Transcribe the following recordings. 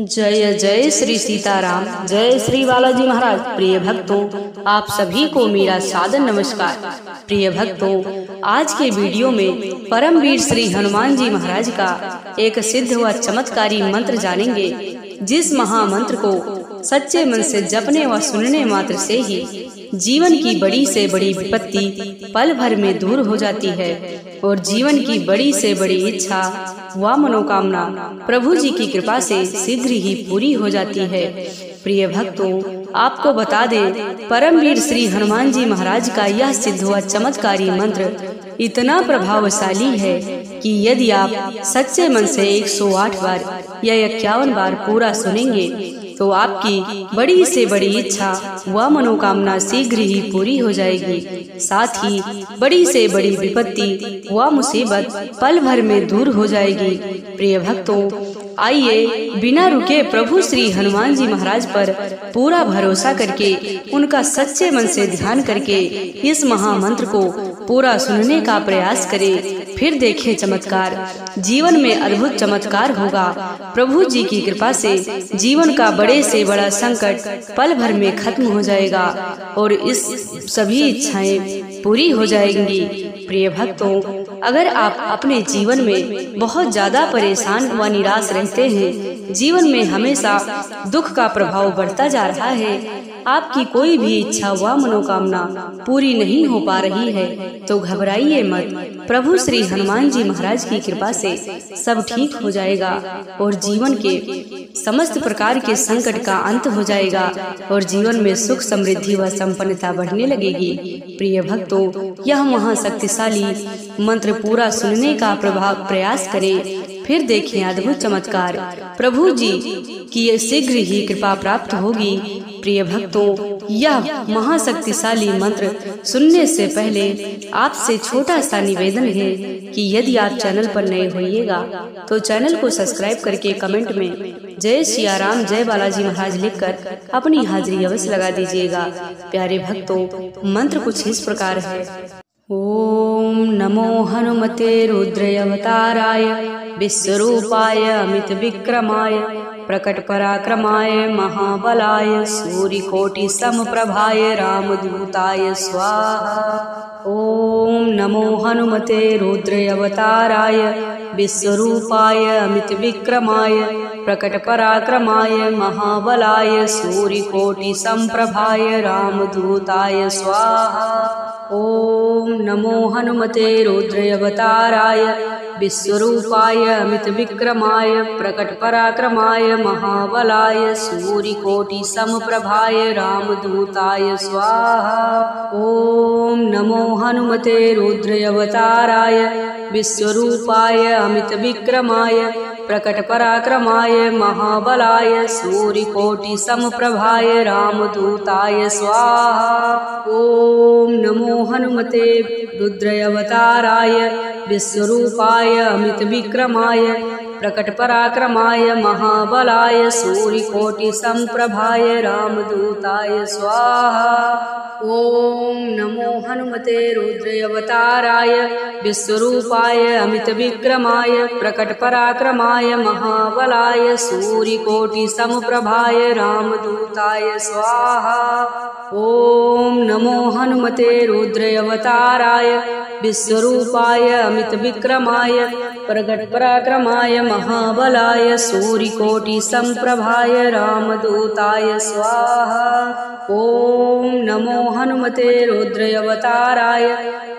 जय जय श्री सीताराम, जय श्री बालाजी महाराज। प्रिय भक्तों, आप सभी को मेरा सादर नमस्कार। प्रिय भक्तों, आज के वीडियो में परमवीर श्री हनुमान जी महाराज का एक सिद्ध व चमत्कारी मंत्र जानेंगे, जिस महामंत्र को सच्चे मन से जपने व सुनने मात्र से ही जीवन की बड़ी से बड़ी विपत्ति पल भर में दूर हो जाती है और जीवन की बड़ी से बड़ी इच्छा व मनोकामना प्रभु जी की कृपा से शीघ्र ही पूरी हो जाती है। प्रिय भक्तों, आपको बता दें, परमवीर श्री हनुमान जी महाराज का यह सिद्ध व चमत्कारी मंत्र इतना प्रभावशाली है कि यदि आप सच्चे मन से 108 बार या 51 बार पूरा सुनेंगे तो आपकी बड़ी से बड़ी इच्छा व मनोकामना शीघ्र ही पूरी हो जाएगी। साथ ही बड़ी से बड़ी विपत्ति व मुसीबत पल भर में दूर हो जाएगी। प्रिय भक्तों, आइए बिना रुके प्रभु श्री हनुमान जी महाराज पर पूरा भरोसा करके उनका सच्चे मन से ध्यान करके इस महामंत्र को पूरा सुनने का प्रयास करें। फिर देखें चमत्कार, जीवन में अद्भुत चमत्कार होगा। प्रभु जी की कृपा से जीवन का बड़े से बड़ा संकट पल भर में खत्म हो जाएगा और इस सभी इच्छाएं पूरी हो जाएंगी। प्रिय भक्तों, अगर आप अपने जीवन में बहुत ज्यादा परेशान व निराश रहते हैं, जीवन में हमेशा दुख का प्रभाव बढ़ता जा रहा है, आपकी कोई भी इच्छा व मनोकामना पूरी नहीं हो पा रही है, तो घबराइए मत। प्रभु श्री हनुमान जी महाराज की कृपा से सब ठीक हो जाएगा और जीवन के समस्त प्रकार के संकट का अंत हो जाएगा और जीवन में सुख समृद्धि व संपन्नता बढ़ने लगेगी। प्रिय भक्तों, यह महाशक्तिशाली मंत्र पूरा सुनने का प्रयास करें, फिर देखें अद्भुत चमत्कार। प्रभु जी की शीघ्र ही कृपा प्राप्त होगी। प्रिय भक्तों, यह महाशक्तिशाली मंत्र सुनने से पहले आपसे छोटा सा निवेदन है कि यदि आप चैनल पर नए होइएगा तो चैनल को सब्सक्राइब करके कमेंट में जय सिया राम, जय बालाजी महाराज लिखकर अपनी हाजिरी अवश्य लगा दीजिएगा। प्यारे भक्तों, मंत्र कुछ इस प्रकार है। ओम नमो हनुमते रुद्रयवताराय विश्वरूपाय अमित विक्रमाय प्रकट पराक्रमाय महाबलाय सूर्यकोटि समप्रभाय रामदूताय स्वाहा। ओम नमो हनुमते रुद्रयवताराय विश्वरूपाय अमित विक्रमाय प्रकट पराक्रमाय महाबलाय सूर्यकोटि समप्रभाय रामदूताय स्वाहा। ओम नमो हनुमते रुद्रयवताराय विश्वरूपाय अमित विक्रमाय प्रकट पराक्रमाय महाबलाय सूर्यकोटि समप्रभाय रामदूताय स्वाहा। ओम नमो हनुमते रुद्रयवताराय विश्वरूपाय अमित विक्रमाय प्रकट पराक्रमाय महाबलाय सूर्यकोटि समप्रभाय रामदूताय स्वाहा। ओम नमो हनुमते रुद्रयवताराय विश्वरूपाय अमित विक्रमाय प्रकट पराक्रमाय महाबलाय सूर्यकोटि समप्रभाय रामदूताय स्वाहा। ओम नमो हनुमते रुद्रयवताराय विश्वरूपाय अमित विक्रमाय प्रकट पराक्रमाय महाबलाय सूर्यकोटि समप्रभाय रामदूताय स्वाहा। ओम नमो हनुमते रुद्रयवताराय विश्वरूपाय अमित विक्रमाय प्रकट पराक्रमाय महाबलाय सूर्यकोटि समप्रभाय रामदूताय स्वाहा। ओम नमो हनुमते रुद्रयवताराय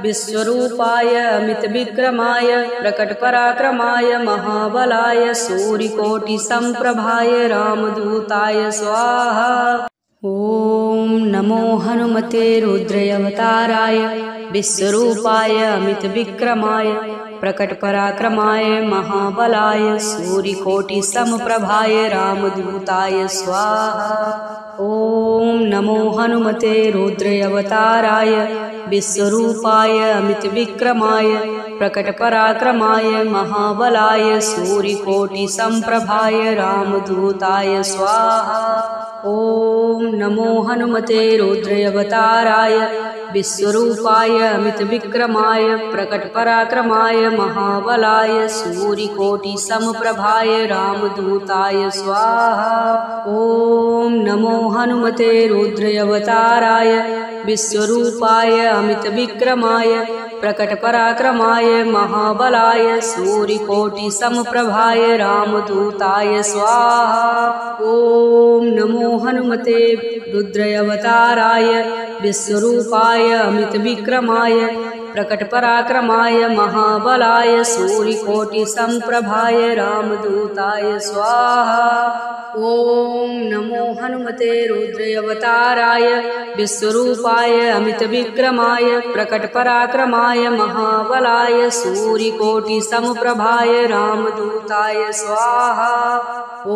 विश्वरूपाय अमित विक्रमाय प्रकट पराक्रमाय महाबलाय सूर्यकोटि समप्रभाय रामदूताय स्वाहा। ओम नमो हनुमते रुद्रयवताराय विश्वरूपाय अमित विक्रमाय प्रकट पराक्रमाय महाबलाय सूर्यकोटि समप्रभाय रामदूताय स्वाहा। ओम नमो हनुमते रुद्रयवताराय विश्वरूपाय अमित विक्रमाय प्रकटपराक्रमाय महाबलाय सूर्यकोटिसम्प्रभाय रामदूताय स्वाहा। ॐ नमो हनुमते रुद्रावताराय विश्वरूपाय अमितविक्रमाय प्रकटपराक्रमाय महाबलाय सूर्यकोटिसमप्रभाय रामदूताय स्वाहा। ॐ नमो हनुमते रुद्रावताराय विश्वरूपाय अमितविक्रमाय प्रकटपराक्रमाय महाबलाय सूर्यकोटिसमप्रभाय रामदूताय स्वाहा। ॐ नमो हनुमते रुद्रावताराय विश्वरूपाय अमितविक्रमाय प्रकटपराक्रमाय महाबलाय सूर्यकोटिसमप्रभाय रामदूताय स्वाहा। ॐ नमो हनुमते रुद्रावताराय विश्वरूपाय अमितविक्रमाय प्रकटपराक्रमाय महाबलाय सूर्यकोटिसमप्रभाय रामदूताय स्वाहा। ॐ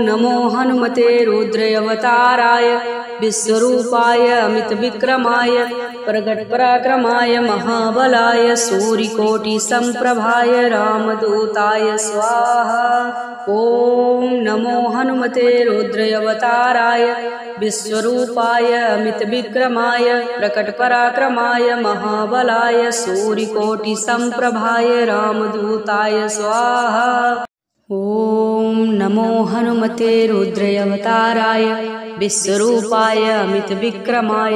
नमो हनुमते रुद्रावताराय विश्वरूपाय अमितविक्रमाय प्रकटपराक्रमाय महाबलाय सूर्यकोटिसमप्रभाय रामदूताय स्वाहा। ॐ नमो हनुमते रुद्रावताराय विश्वरूपाय अमितविक्रमाय प्रकटपराक्रमाय महाबलाय सूर्यकोटिसमप्रभाय रामदूताय स्वाहा। ॐ नमो हनुमते रुद्रावताराय विश्वरूपाय अमितविक्रमाय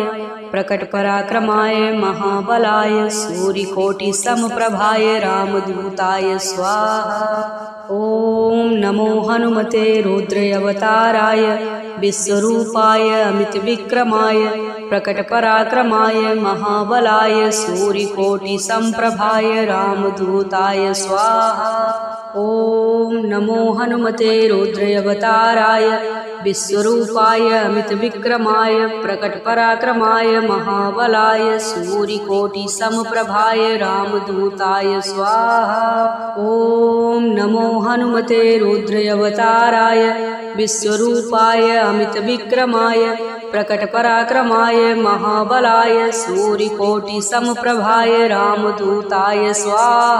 प्रकटपराक्रमाय महाबलाय सूर्यकोटिसमप्रभाय रामदूताय स्वाहा। ॐ नमो हनुमते रुद्रावताराय विश्वरूपाय अमितविक्रमाय प्रकटपराक्रमाय महाबलाय सूर्यकोटिसमप्रभाय रामदूताय स्वाहा। ॐ नमो हनुमते रुद्रावताराय विश्वरूपाय अमितविक्रमाय प्रकटपराक्रमाय महाबलाय सूर्यकोटिसमप्रभाय रामदूताय स्वाहा। ॐ नमो हनुमते रुद्रावताराय विश्वरूपाय अमितविक्रमाय प्रकटपराक्रमाय महाबलाय सूर्यकोटिसमप्रभाय रामदूताय स्वाहा।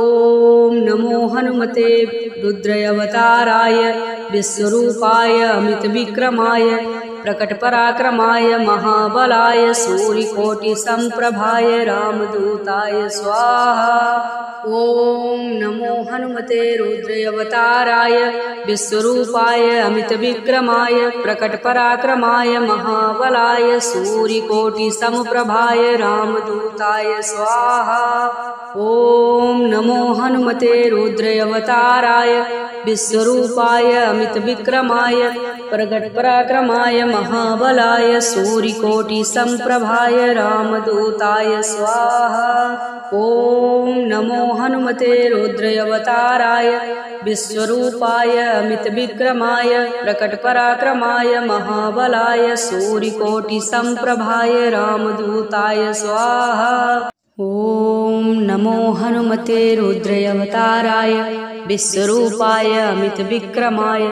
ॐ नमो हनुमते रुद्रावताराय विश्वरूपाय अमितविक्रमाय प्रकटपराक्रमाय महाबलाय सूर्यकोटिसमप्रभाय रामदूताय स्वाहा। ॐ नमो हनुमते रुद्रावताराय विश्वरूपाय अमितविक्रमाय प्रकटपराक्रमाय महाबलाय सूर्यकोटिसमप्रभाय रामदूताय स्वाहा। ॐ नमो हनुमते रुद्रावताराय विश्वरूपाय अमितविक्रमाय प्रकटपराक्रमाय महाबलाय सूर्यकोटिसमप्रभाय रामदूताय स्वाहा। ॐ नमो हनुमते रुद्रावताराय विश्वरूपाय अमितविक्रमाय प्रकटपराक्रमाय महाबलाय सूर्यकोटिसमप्रभाय रामदूताय स्वाहा। ॐ नमो हनुमते रुद्रावताराय विश्वरूपाय अमितविक्रमाय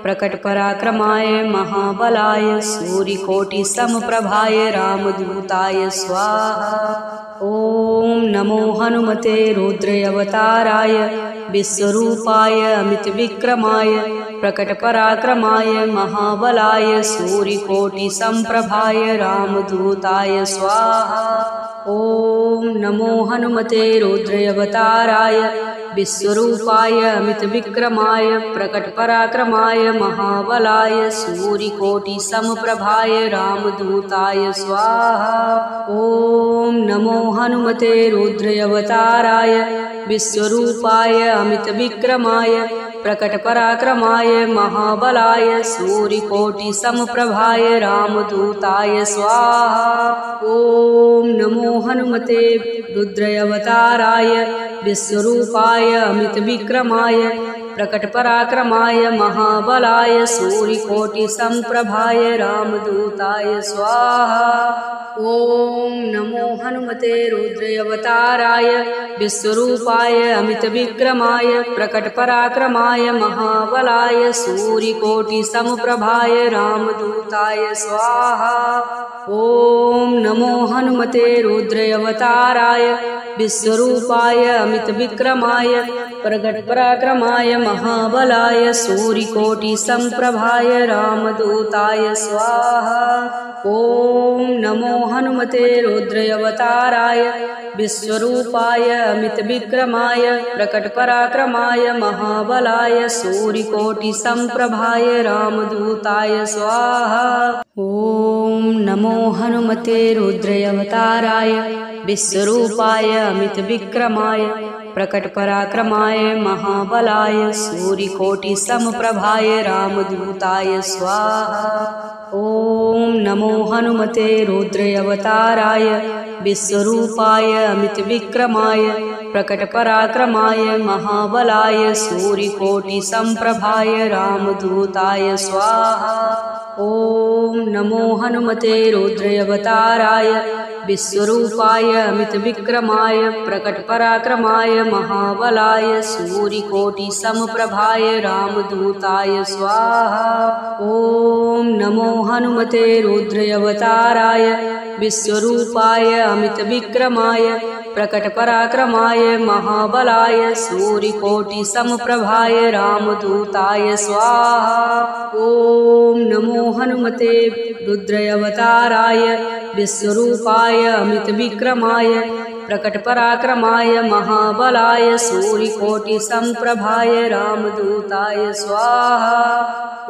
प्रकटपराक्रमाय महाबलाय सूर्यकोटिसमप्रभाय रामदूताय स्वाहा। ॐ नमो हनुमते रुद्रावताराय विश्वरूपाय अमितविक्रमाय प्रकटपराक्रमाय महाबलाय सूर्यकोटिसमप्रभाय रामदूताय स्वाहा। ॐ नमो हनुमते रुद्रावताराय विश्वरूपाय अमितविक्रमाय प्रकटपराक्रमाय महाबलाय सूर्यकोटिसमप्रभाय रामदूताय स्वाहा। ॐ नमो हनुमते रुद्रावताराय विश्वरूपाय अमितविक्रमाय प्रकटपराक्रमाय महाबलाय सूर्यकोटिसमप्रभाय रामदूताय स्वाहा। ॐ नमो हनुमते रुद्रावताराय विश्वरूपाय अमितविक्रमाय प्रकटपराक्रमाय महाबलाय सूर्यकोटिसमप्रभाय रामदूताय स्वाहा। ॐ नमो हनुमते रुद्रावताराय विश्वरूपाय अमितविक्रमाय प्रकटपराक्रमाय महाबलाय सूर्यकोटिसमप्रभाय रामदूताय स्वाहा। ॐ नमो हनुमते रुद्रावताराय विश्वरूपाय अमितविक्रमाय प्रकटपराक्रमाय महाबलाय सूर्यकोटिसमप्रभाय रामदूताय स्वाहा। ॐ नमो हनुमते रुद्रावताराय विश्वरूपाय अमितविक्रमाय प्रकटपराक्रमाय महाबलाय सूर्यकोटिसमप्रभाय रामदूताय स्वाहा। ॐ नमो हनुमते रुद्रावताराय विश्वरूपाय अमितविक्रमाय प्रकटपराक्रमाय महाबलाय सूर्यकोटिसमप्रभाय रामदूताय स्वाहा। ॐ नमो हनुमते रुद्रावताराय विश्वरूपाय अमितविक्रमाय प्रकटपराक्रमाय महाबलाय सूर्यकोटिसमप्रभाय रामदूताय स्वाहा। ॐ नमो हनुमते रुद्रावताराय विश्वरूपाय अमितविक्रमाय प्रकटपराक्रमाय महाबलाय सूर्यकोटिसमप्रभाय रामदूताय स्वाहा। ॐ नमो हनुमते रुद्रावताराय विश्वरूपाय अमितविक्रमाय प्रकटपराक्रमाय महाबलाय सूर्यकोटिसमप्रभाय रामदूताय स्वाहा। ॐ नमो हनुमते रुद्रावताराय विश्वरूपाय अमितविक्रमाय प्रकटपराक्रमाय महाबलाय सूर्यकोटिसमप्रभाय रामदूताय स्वाहा।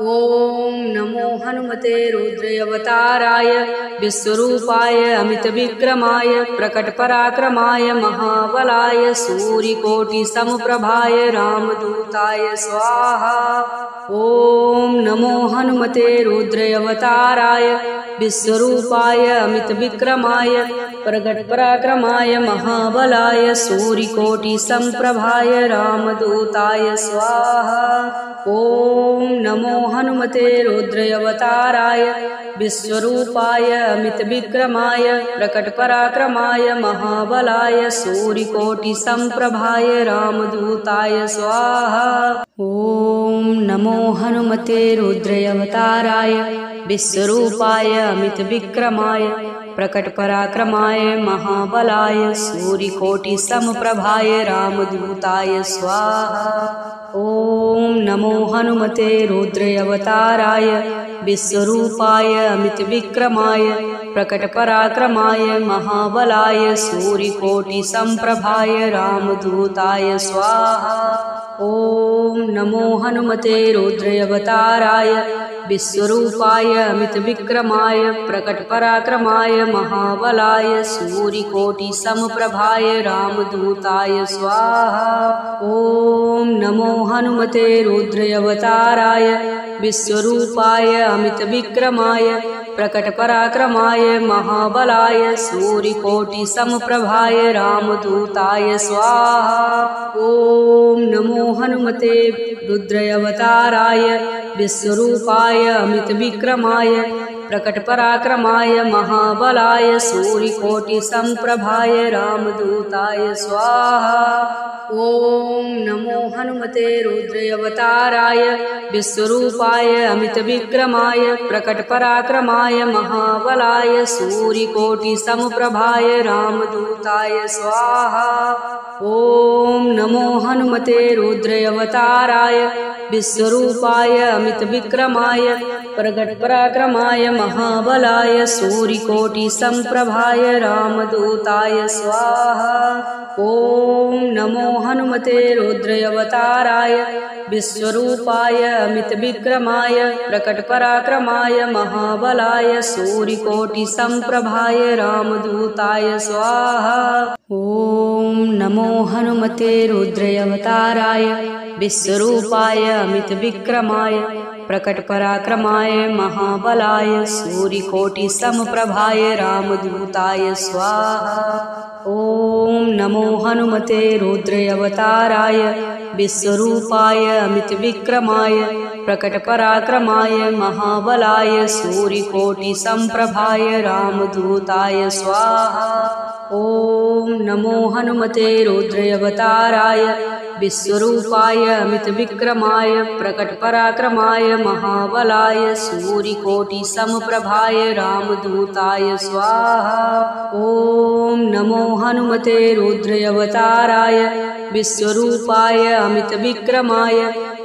ॐ नमो हनुमते रुद्रावताराय विश्वरूपाय अमितविक्रमाय प्रकटपराक्रमाय महाबलाय सूर्यकोटिसमप्रभाय रामदूताय स्वाहा। ॐ नमो हनुमते रुद्रावताराय विश्वरूपाय अमितविक्रमाय प्रकटपराक्रमाय महाबलाय सूर्यकोटिसमप्रभाय रामदूताय स्वाहा। ॐ नमो हनुमते रुद्रावताराय विश्वरूपाय अमितविक्रमाय प्रकटपराक्रमाय महाबलाय सूर्यकोटिसमप्रभाय रामदूताय स्वाहा। ॐ नमो हनुमते रुद्रावताराय विश्वरूपाय अमितविक्रमाय प्रकटपराक्रमाय महाबलाय सूर्यकोटिसमप्रभाय रामदूताय स्वाहा। ॐ नमो हनुमते रुद्रावताराय विश्वरूपाय अमितविक्रमाय प्रकटपराक्रमाय महाबलाय सूर्यकोटिसमप्रभाय रामदूताय स्वाहा। ॐ नमो हनुमते रुद्रावताराय विश्वरूपाय अमितविक्रमाय प्रकटपराक्रमाय महाबलाय सूर्यकोटिसमप्रभाय रामदूताय स्वाहा। ॐ नमो हनुमते रुद्रावताराय विश्वरूपाय अमितविक्रमाय प्रकटपराक्रमाय महाबलाय सूर्यकोटिसमप्रभाय रामदूताय स्वाहा। ॐ नमो हनुमते रुद्रावताराय विश्वरूपाय अमितविक्रमाय प्रकटपराक्रमाय महाबलाय सूर्यकोटिसमप्रभाय रामदूताय स्वाहा। ॐ नमो हनुमते रुद्रावताराय विश्वरूपाय अमितविक्रमाय प्रकटपराक्रमाय महाबलाय सूर्यकोटिसमप्रभाय रामदूताय स्वाहा। ॐ नमो हनुमते रुद्रावताराय विश्वरूपाय अमितविक्रमाय प्रकटपराक्रमाय महाबलाय सूर्यकोटिसमप्रभाय रामदूताय स्वाहा। ॐ नमो हनुमते रुद्रावताराय विश्वरूपाय अमितविक्रमाय प्रकटपराक्रमाय महाबलाय सूर्यकोटिसमप्रभाय रामदूताय स्वाहा। ॐ नमो हनुमते रुद्रावताराय विश्वरूपाय अमितविक्रमाय प्रकटपराक्रमाय महाबलाय सूर्यकोटिसमप्रभाय रामदूताय स्वाहा। ॐ नमो हनुमते रुद्रावताराय विश्वरूपाय अमितविक्रमाय प्रकटपराक्रमाय महाबलाय सूर्यकोटिसम्प्रभाय रामदूताय स्वाहा। ॐ नमो हनुमते रुद्रावताराय विश्वरूपाय अमितविक्रमाय प्रकटपराक्रमाय महाबलाय सूर्यकोटिसमप्रभाय रामदूताय स्वाहा। ॐ नमो हनुमते रुद्रावताराय विश्वरूपाय अमितविक्रमाय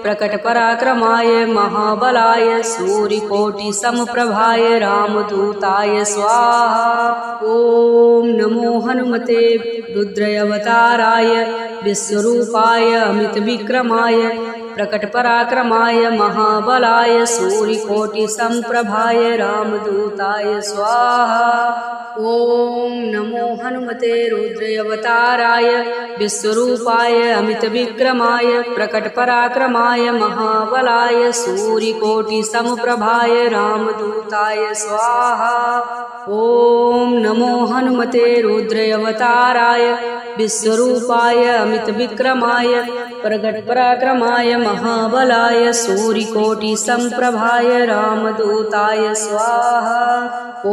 प्रकटपराक्रमाय महाबलाय सूर्यकोटिसमप्रभाय रामदूताय स्वाहा। ॐ नमो हनुमते रुद्रावताराय विश्वरूपाय अमितविक्रमाय प्रकटपराक्रमाय महाबलाय सूर्यकोटिसमप्रभाय रामदूताय स्वाहा। ॐ नमो हनुमते रुद्रावताराय विश्वरूपाय अमितविक्रमाय प्रकटपराक्रमाय महाबलाय सूर्यकोटिसमप्रभाय रामदूताय स्वाहा। ॐ नमो हनुमते रुद्रावताराय विश्वरूपाय अमितविक्रमाय प्रकटपराक्रमाय महाबलाय सूर्यकोटिसमप्रभाय रामदूताय स्वाहा। ॐ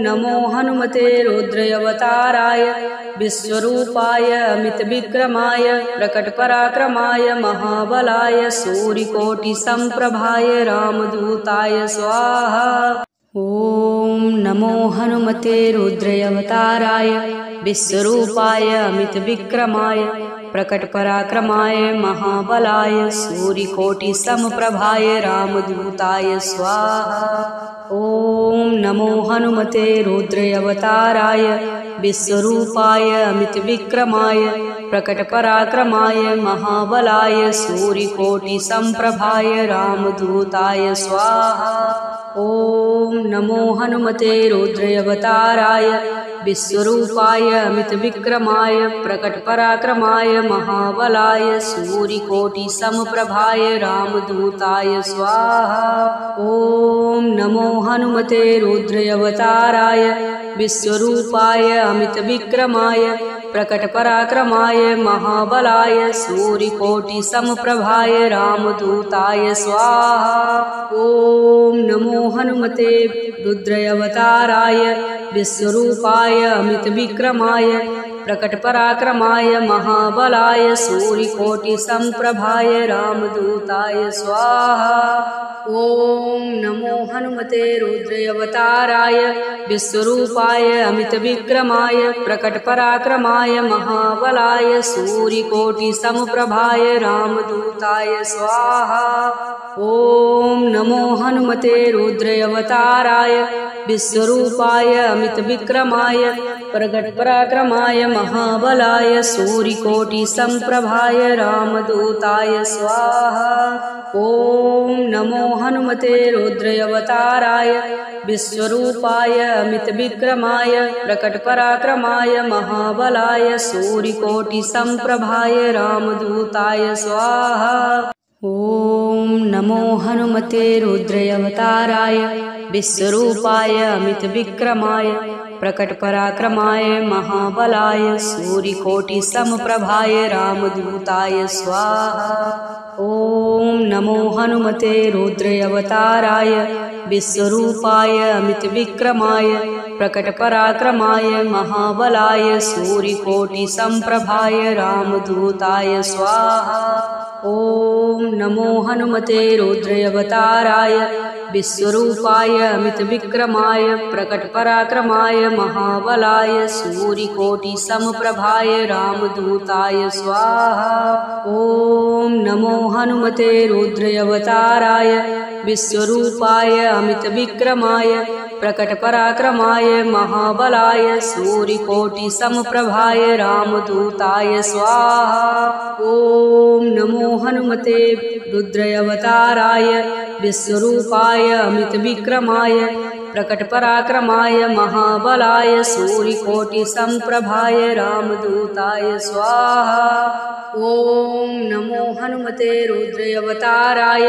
नमो हनुमते रुद्रावताराय विश्वरूपाय अमितविक्रमाय प्रकटपराक्रमाय महाबलाय सूर्यकोटिसमप्रभाय रामदूताय स्वाहा। ॐ नमो हनुमते रुद्रावताराय विश्वरूपाय अमितविक्रमाय प्रकटपराक्रमाय महाबलाय सूर्यकोटिसमप्रभाय रामदूताय स्वाहा। ॐ नमो हनुमते रुद्रावताराय विश्वरूपाय अमितविक्रमाय प्रकटपराक्रमाय महाबलाय सूर्यकोटिसमप्रभाय रामदूताय स्वाहा। ॐ नमो हनुमते रुद्रावताराय विश्वरूपाय अमितविक्रमाय प्रकटपराक्रमाय महाबलाय सूर्यकोटिसमप्रभाय रामदूताय स्वाहा। ॐ नमो हनुमते रुद्रावताराय विश्वरूपाय अमितविक्रमाय प्रकटपराक्रमाय महाबलाय सूर्यकोटिसमप्रभाय रामदूताय स्वाहा। ॐ नमो हनुमते रुद्रावताराय विश्वरूपाय अमितविक्रमाय प्रकटपराक्रमाय महाबलाय सूर्यकोटिसमप्रभाय रामदूताय स्वाहा। ॐ नमो हनुमते रुद्रावताराय विश्वरूपाय अमितविक्रमाय प्रकटपराक्रमाय महाबलाय सूर्यकोटिसमप्रभाय रामदूताय स्वाहा। ॐ नमो हनुमते रुद्रावताराय विश्वरूपाय अमितविक्रमाय प्रकटपराक्रमाय महाबलाय सूर्यकोटिसमप्रभाय रामदूताय स्वाहा। ॐ नमो हनुमते रुद्रावताराय विश्वरूपाय अमितविक्रमाय प्रकटपराक्रमाय महाबलाय सूर्यकोटिसमप्रभाय रामदूताय स्वाहा। ॐ नमो हनुमते रुद्रावताराय विश्वरूपाय अमितविक्रमाय प्रकटपराक्रमाय महाबलाय सूर्यकोटिसमप्रभाय रामदूताय स्वाहा। ॐ नमो हनुमते रुद्रावताराय विश्वरूपाय अमितविक्रमाय प्रकटपराक्रमाय महाबलाय सूर्यकोटिसमप्रभाय रामदूताय स्वाहा। ॐ नमो हनुमते रुद्रावताराय विश्वरूपाय अमितविक्रमाय प्रकटपराक्रमाय महाबलाय सूर्यकोटिसमप्रभाय रामदूताय स्वाहा। ॐ नमो हनुमते रुद्रावताराय विश्वरूपाय अमितविक्रमाय प्रकटपराक्रमाय महाबलाय सूर्यकोटिसमप्रभाय रामदूताय स्वाहा। ॐ नमो हनुमते रुद्रावताराय विश्वरूपाय अमितविक्रमाय प्रकटपराक्रमाय महाबलाय सूर्यकोटिसम्प्रभाय रामदूताय स्वाहा। ॐ नमो हनुमते रुद्रावताराय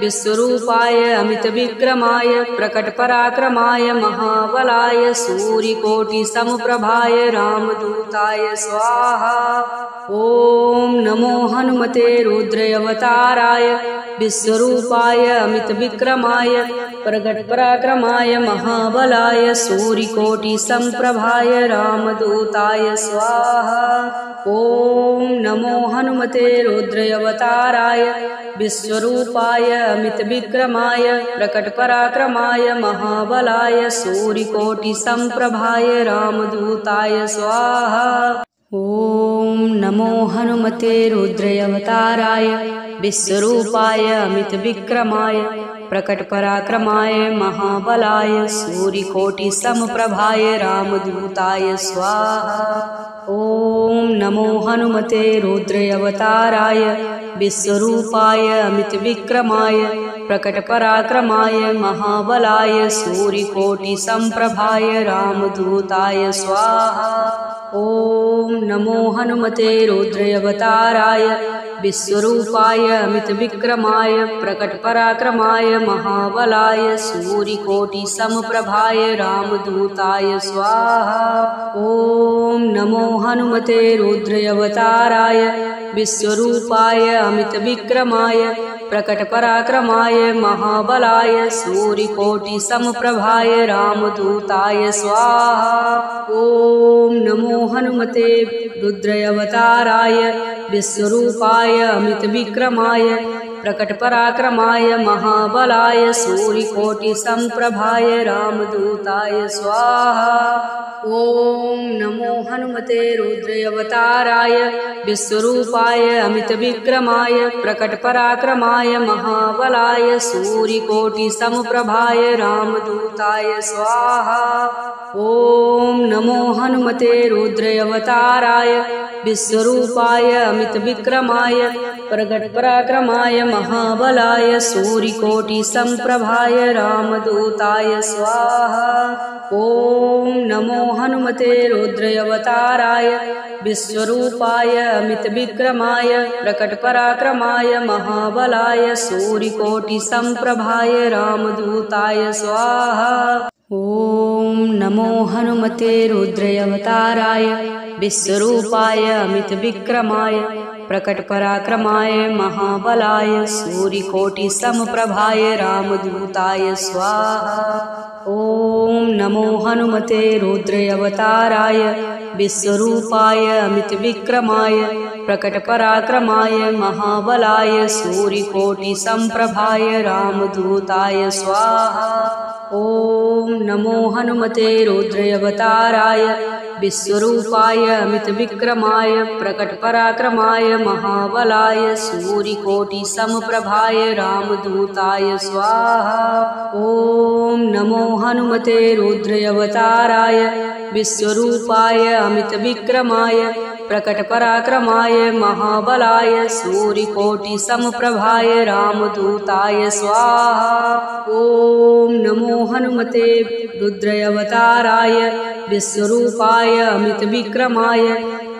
विश्वरूपाय अमितविक्रमाय प्रकटपराक्रमाय महाबलाय सूर्यकोटिसम्प्रभाय रामदूताय स्वाहा। ॐ नमो हनुमते रुद्रावताराय विश्वरूपाय अमितविक्रमाय प्रकटपराक्रमाय महाबलाय सूर्यकोटिसम्प्रभाय रामदूताय स्वाहा। ॐ नमो हनुमते रुद्रावताराय विश्वरूपाय अमितविक्रमाय प्रकटपराक्रमाय महाबलाय सूर्यकोटिसम्प्रभाय रामदूताय स्वाहा। ॐ नमो हनुमते रुद्रावताराय विश्वरूपाय अमितविक्रमाय प्रकटपराक्रमाय महाबलाय सूर्यकोटिसम्प्रभाय रामदूताय स्वाहा। ॐ नमो हनुमते रुद्रावताराय विश्वरूपाय अमितविक्रमाय प्रकटपराक्रमाय महाबलाय सूर्यकोटिसम्प्रभाय रामदूताय स्वाहा। ॐ नमो हनुमते रुद्रावताराय विश्वरूपाय अमितविक्रमाय प्रकटपराक्रमाय महाबलाय सूर्यकोटिसम्प्रभाय रामदूताय स्वाहा। ॐ नमो हनुमते रुद्रावताराय विश्वरूपाय अमितविक्रमाय प्रकटपराक्रमाय महाबलाय सूर्यकोटिसम्प्रभाय रामदूताय स्वाहा। ॐ नमो हनुमते रुद्रावताराय विश्वरूपाय अमितविक्रमाय प्रकटपराक्रमाय महाबलाय सूर्यकोटिसम्प्रभाय रामदूताय स्वाहा। ॐ नमो हनुमते रुद्रावताराय विश्वरूपाय अमितविक्रमाय प्रकटपराक्रमाय महाबलाय सूर्यकोटिसम्प्रभाय रामदूताय स्वाहा। ॐ नमो हनुमते रुद्रावताराय विश्वरूपाय अमितविक्रमाय प्रकटपराक्रमाय महाबलाय सूर्यकोटिसम्प्रभाय रामदूताय स्वाहा। ॐ नमो हनुमते रुद्रावताराय विश्वरूपाय अमितविक्रमाय प्रकटपराक्रमाय महाबलाय सूर्यकोटिसम्प्रभाय रामदूताय स्वाहा। ॐ नमो हनुमते रुद्रावताराय विश्वरूपाय अमितविक्रमाय प्रकटपराक्रमाय महाबलाय सूर्यकोटिसम्प्रभाय रामदूताय स्वाहा। ॐ नमो हनुमते रुद्रावताराय विश्वरूपाय अमितविक्रमाय प्रकटपराक्रमाय महाबलाय सूर्यकोटिसम्प्रभाय रामदूताय स्वाहा। ॐ नमो हनुमते रुद्रावताराय विश्वरूपाय अमितविक्रमाय प्रकटपराक्रमाय महाबलाय सूर्यकोटिसम्प्रभाय रामदूताय स्वाहा। ॐ नमो हनुमते रुद्रावताराय विश्वरूपाय अमितविक्रमाय प्रकटपराक्रमाय महाबलाय सूर्यकोटिसम्प्रभाय रामदूताय स्वाहा। ॐ नमो हनुमते रुद्रावताराय विश्वरूपाय अमितविक्रमाय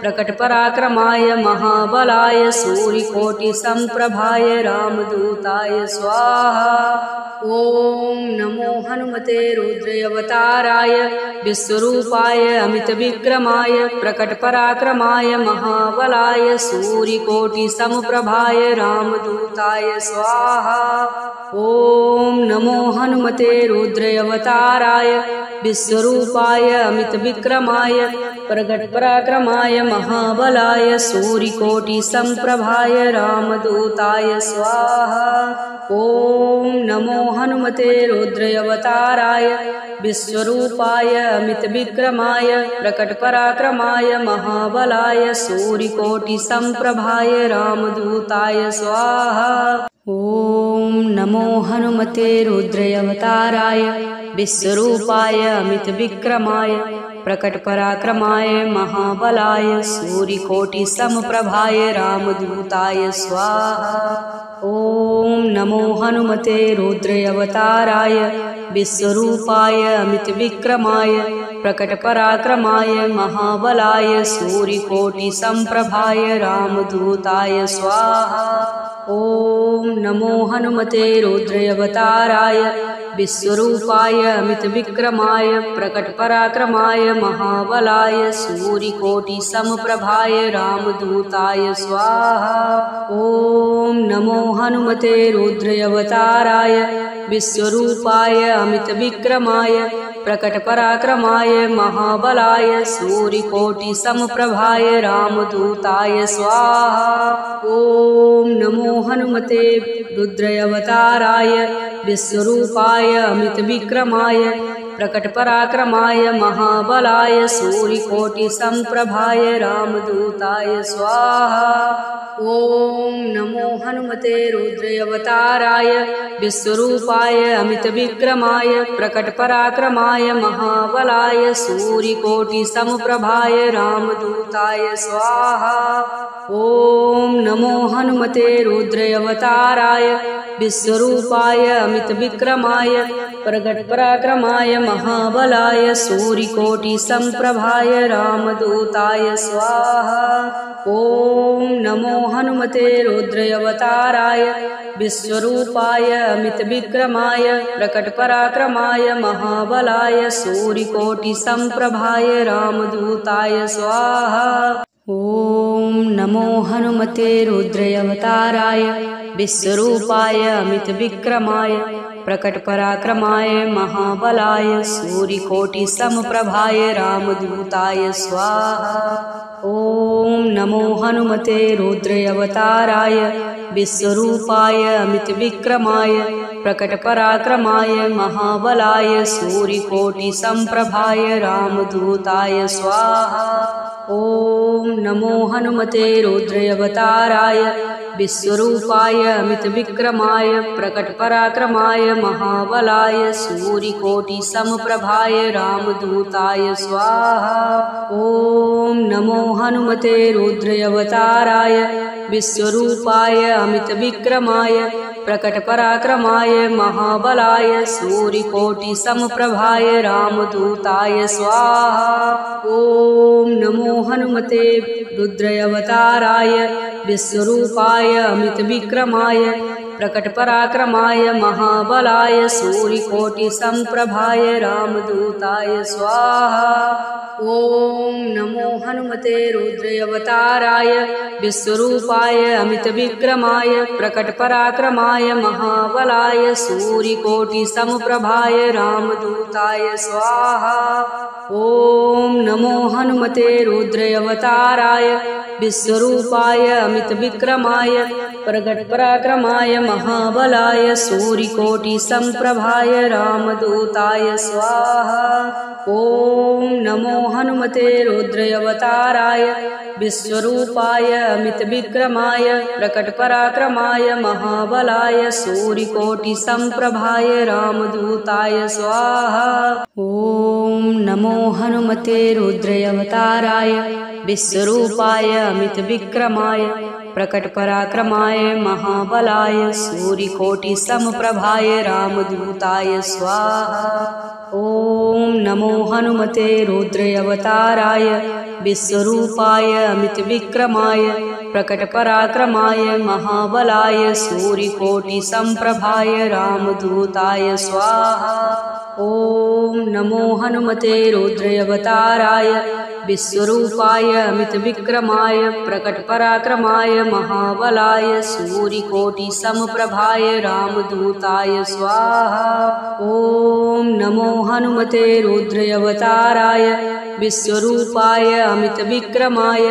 प्रकटपराक्रमाय महाबलाय सूर्यकोटिसम्प्रभाय रामदूताय स्वाहा। ॐ नमो हनुमते रुद्रावताराय विश्वरूपाय अमितविक्रमाय प्रकटपराक्रमाय महाबलाय सूर्यकोटिसम्प्रभाय रामदूताय स्वाहा। ॐ नमो हनुमते रुद्रावताराय विश्वरूपाय अमितविक्रमाय प्रकटपराक्रमाय महाबलाय सूर्यकोटिसम्प्रभाय रामदूताय स्वाहा। ॐ नमो हनुमते रुद्रावताराय विश्वरूपाय अमितविक्रमाय प्रकटपराक्रमाय महाबलाय सूर्यकोटिसम्प्रभाय रामदूताय स्वाहा। ॐ नमो हनुमते रुद्रावताराय विश्वरूपाय अमितविक्रमाय प्रकटपराक्रमाय महाबलाय सूर्यकोटिसम्प्रभाय रामदूताय स्वाहा। ॐ नमो हनुमते रुद्रावताराय विश्वरूपाय अमितविक्रमाय प्रकटपराक्रमाय महाबलाय सूर्यकोटिसम्प्रभाय रामदूताय स्वाहा। ॐ नमो हनुमते रुद्रावताराय विश्वरूपाय अमितविक्रमाय प्रकटपराक्रमाय महाबलाय सूर्यकोटिसमप्रभाय रामदूताय स्वाहा। ॐ नमो हनुमते रुद्रावताराय विश्वरूपाय अमितविक्रमाय प्रकटपराक्रमाय महाबलाय सूर्यकोटिसमप्रभाय रामदूताय स्वाहा। ॐ नमो हनुमते रुद्रावताराय विश्वरूपाय अमितविक्रमाय प्रकटपराक्रमाय महाबलाय सूर्यकोटिसम्प्रभाय रामदूताय स्वाहा। ॐ नमो हनुमते रुद्रावताराय विश्वरूपाय अमितविक्रमाय प्रकटपराक्रमाय महाबलाय सूर्यकोटिसमप्रभाय रामदूताय स्वाहा। ॐ नमो हनुमते रुद्रावताराय विश्वरूपाय अमितविक्रमाय प्रकटपराक्रमाय महाबलाय सूर्यकोटिसम्प्रभाय रामदूताय स्वाहा। ॐ नमो हनुमते रुद्रावताराय विश्वरूपाय अमितविक्रमाय प्रकटपराक्रमाय महाबलाय सूर्यकोटिसम्प्रभाय रामदूताय स्वाहा। ॐ नमो हनुमते रुद्रावताराय विश्वरूपाय अमितविक्रमाय प्रकटपराक्रमाय महाबलाय सूर्यकोटिसमप्रभाय रामदूताय स्वाहा। ॐ नमो हनुमते रुद्रावताराय विश्वरूपाय अमितविक्रमाय प्रकटपराक्रमाय महाबलाय सूर्यकोटिसम्प्रभाय रामदूताय स्वाहा। ॐ नमो हनुमते रुद्रावताराय विश्वरूपाय अमितविक्रमाय प्रकटपराक्रमाय महाबलाय सूर्यकोटिसमप्रभाय रामदूताय स्वाहा। ॐ नमो हनुमते रुद्रावताराय विश्वरूपाय अमितविक्रमाय प्रकटपराक्रमाय महाबलाय सूर्यकोटिसमप्रभाय रामदूताय स्वाहा। ॐ नमो हनुमते रुद्रावताराय विश्वरूपाय अमितविक्रमाय प्रकटपराक्रमाय महाबलाय सूर्यकोटिसम्प्रभाय रामदूताय स्वाहा। ॐ नमो हनुमते रुद्रावताराय विश्वरूपाय अमितविक्रमाय प्रकटपराक्रमाय महाबलाय सूर्यकोटिसमप्रभाय रामदूताय स्वाहा। ॐ नमो हनुमते रुद्रावताराय विश्वरूपाय अमितविक्रमाय प्रकटपराक्रमाय महाबलाय सूर्यकोटिसम्प्रभाय रामदूताय स्वाहा। ॐ नमो हनुमते रुद्रावताराय विश्वरूपाय अमितविक्रमाय प्रकटपराक्रमाय महाबलाय सूर्यकोटिसम्प्रभाय रामदूताय स्वाहा। ॐ नमो हनुमते रुद्रावताराय विश्वरूपाय अमितविक्रमाय प्रकटपराक्रमाय महाबलाय सूर्यकोटिसमप्रभाय रामदूताय स्वाहा। ॐ नमो हनुमते रुद्रावताराय विश्वरूपाय अमितविक्रमाय प्रकटपराक्रमाय महाबलाय सूर्यकोटिसम्प्रभाय रामदूताय स्वाहा। ॐ नमो हनुमते रुद्रावताराय विश्वरूपाय अमितविक्रमाय प्रकटपराक्रमाय महाबलाय सूर्यकोटिसमप्रभाय रामदूताय स्वाहा। ॐ नमो हनुमते रुद्रावताराय विश्वरूपाय अमितविक्रमाय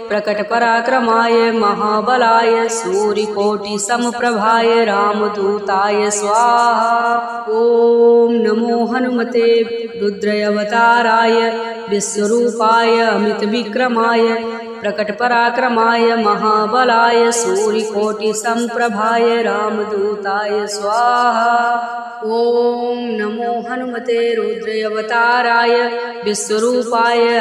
प्रकटपराक्रमाय महाबलाय सूर्यकोटिसमप्रभाय रामदूताय स्वाहा। ॐ नमो हनुमते रुद्रावताराय विश्वरूपाय अमितविक्रमाय प्रकटपराक्रमाय महाबलाय सूर्यकोटिसम्प्रभाय रामदूताय स्वाहा। ॐ नमो हनुमते रुद्रावताराय विश्वरूपाय